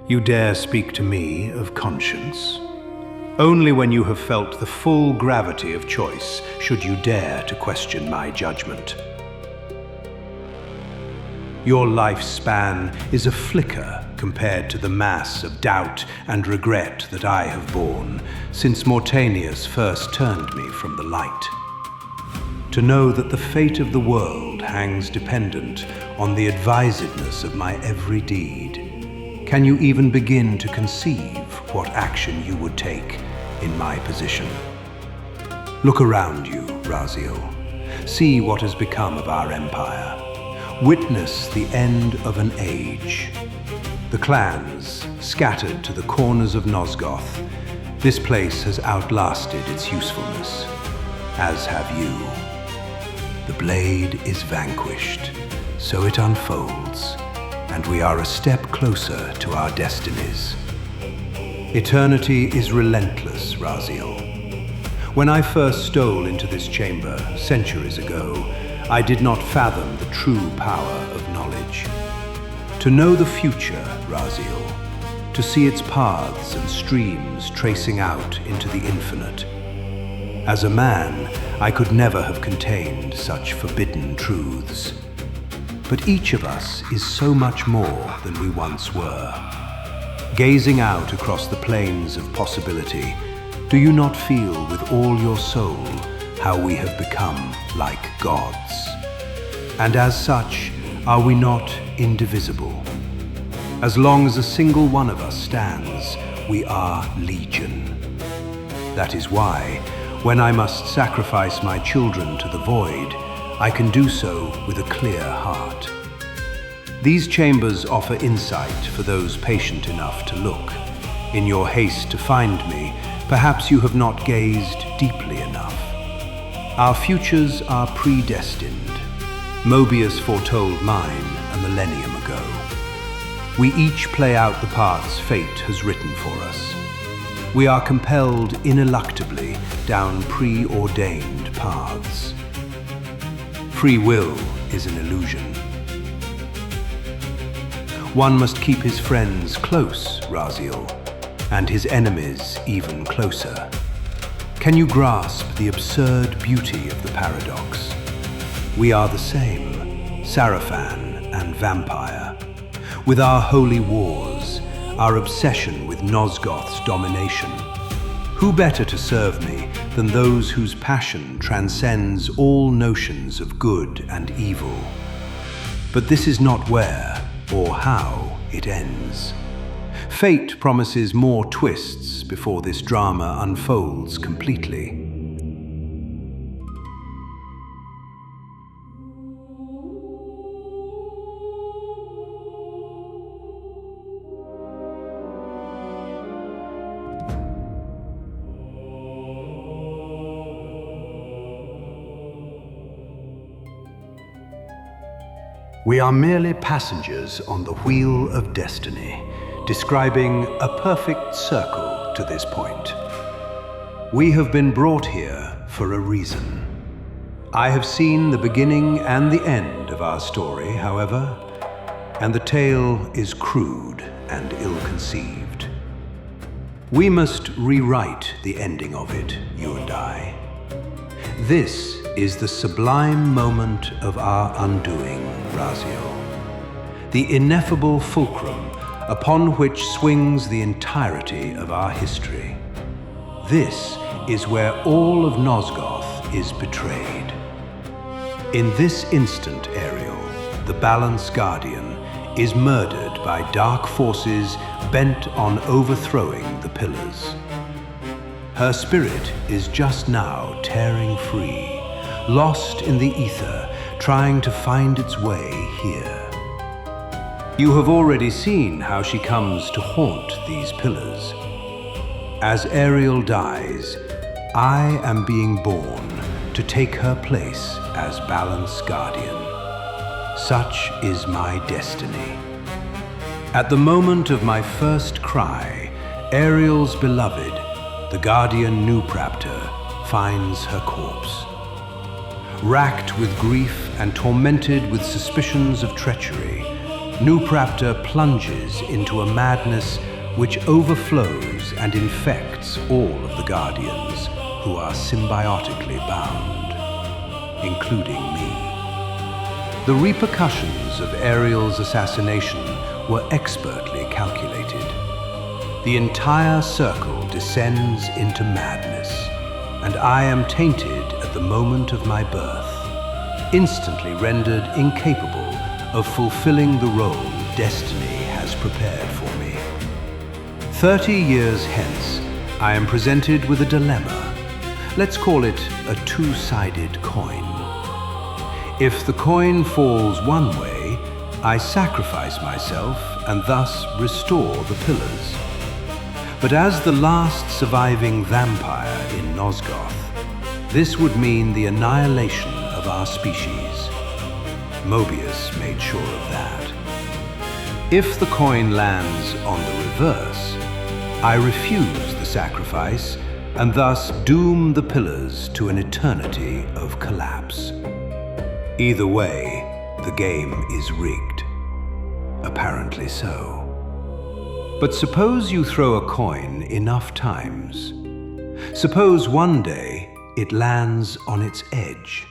You dare speak to me of conscience? Only when you have felt the full gravity of choice should you dare to question my judgment. Your lifespan is a flicker compared to the mass of doubt and regret that I have borne since Mortanius first turned me from the light. To know that the fate of the world hangs dependent on the advisedness of my every deed. Can you even begin to conceive what action you would take in my position? Look around you, Raziel. See what has become of our empire. Witness the end of an age. The clans scattered to the corners of Nosgoth. This place has outlasted its usefulness, as have you. The blade is vanquished, so it unfolds, and we are a step closer to our destinies. Eternity is relentless, Raziel. When I first stole into this chamber centuries ago, I did not fathom the true power of knowledge. To know the future, Raziel, to see its paths and streams tracing out into the infinite. As a man, I could never have contained such forbidden truths. But each of us is so much more than we once were. Gazing out across the plains of possibility, do you not feel with all your soul how we have become like gods? And as such, are we not indivisible? As long as a single one of us stands, we are legion. That is why, when I must sacrifice my children to the void, I can do so with a clear heart. These chambers offer insight for those patient enough to look. In your haste to find me, perhaps you have not gazed deeply enough. Our futures are predestined. Mobius foretold mine a millennium ago. We each play out the parts fate has written for us. We are compelled ineluctably down preordained paths. Free will is an illusion. One must keep his friends close, Raziel, and his enemies even closer. Can you grasp the absurd beauty of the paradox? We are the same, Sarafan and vampire. With our holy wars, our obsession with Nosgoth's domination, who better to serve me than those whose passion transcends all notions of good and evil? But this is not where or how it ends. Fate promises more twists before this drama unfolds completely. We are merely passengers on the wheel of destiny, describing a perfect circle to this point. We have been brought here for a reason. I have seen the beginning and the end of our story, however, and the tale is crude and ill-conceived. We must rewrite the ending of it, you and I. This is the sublime moment of our undoing, Raziel. The ineffable fulcrum upon which swings the entirety of our history. This is where all of Nosgoth is betrayed. In this instant, Ariel, the Balance Guardian, is murdered by dark forces bent on overthrowing the Pillars. Her spirit is just now tearing free, lost in the ether, trying to find its way here. You have already seen how she comes to haunt these Pillars. As Ariel dies, I am being born to take her place as Balance Guardian. Such is my destiny. At the moment of my first cry, Ariel's beloved, the Guardian Nupraptor, finds her corpse. Racked with grief and tormented with suspicions of treachery, Nupraptor plunges into a madness which overflows and infects all of the Guardians who are symbiotically bound, including me. The repercussions of Ariel's assassination were expertly calculated. The entire circle descends into madness, and I am tainted at the moment of my birth, instantly rendered incapable of fulfilling the role destiny has prepared for me. 30 years hence, I am presented with a dilemma. Let's call it a two-sided coin. If the coin falls one way, I sacrifice myself and thus restore the pillars. But as the last surviving vampire in Nosgoth, this would mean the annihilation of our species. Mobius made sure of that. If the coin lands on the reverse, I refuse the sacrifice and thus doom the pillars to an eternity of collapse. Either way, the game is rigged. Apparently so. But suppose you throw a coin enough times. Suppose one day it lands on its edge.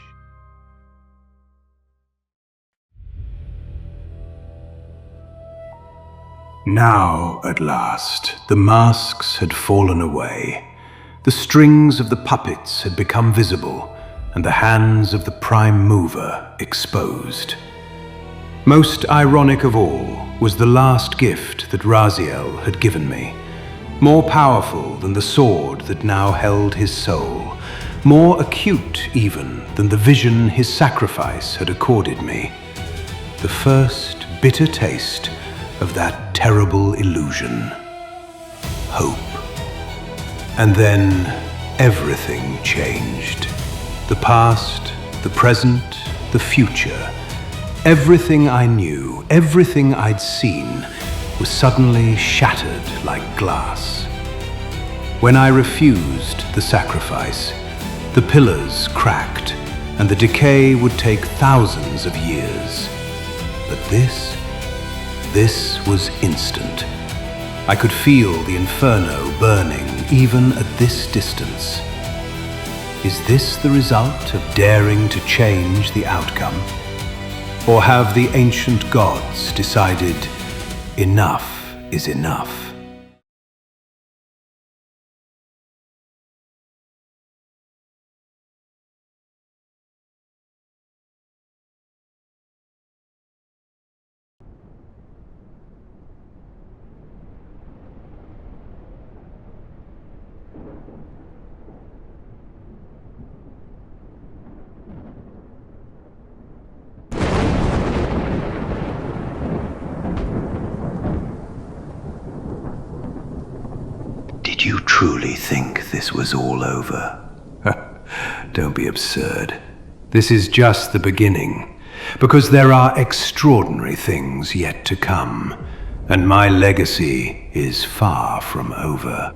Now, at last, the masks had fallen away. The strings of the puppets had become visible, and the hands of the prime mover exposed. Most ironic of all was the last gift that Raziel had given me, more powerful than the sword that now held his soul, more acute even than the vision his sacrifice had accorded me. The first bitter taste of that terrible illusion. Hope. And then everything changed. The past, the present, the future. Everything I knew, everything I'd seen, was suddenly shattered like glass. When I refused the sacrifice, the pillars cracked, and the decay would take thousands of years. But this was instant. I could feel the inferno burning even at this distance. Is this the result of daring to change the outcome? Or have the ancient gods decided enough is enough? Did you truly think this was all over? Don't be absurd. This is just the beginning, because there are extraordinary things yet to come, and my legacy is far from over.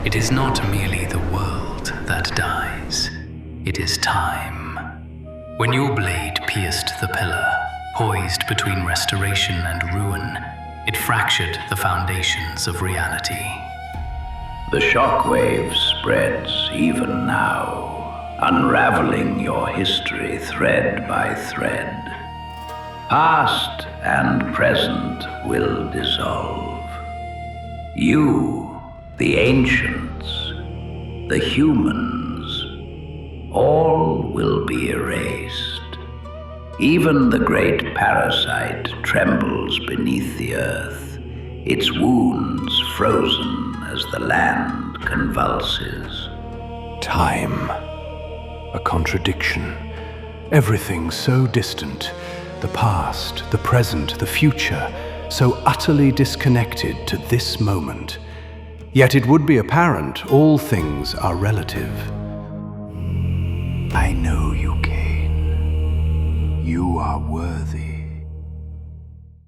It is not merely the world that dies, it is time. When your blade pierced the pillar, poised between restoration and ruin, it fractured the foundations of reality. The shockwave spreads even now, unraveling your history thread by thread. Past and present will dissolve. You, the ancients, the humans, all will be erased. Even the great parasite trembles beneath the earth, its wounds frozen as the land convulses. Time. A contradiction. Everything so distant. The past, the present, the future, so utterly disconnected to this moment. Yet it would be apparent all things are relative. I know you, Cain. You are worthy.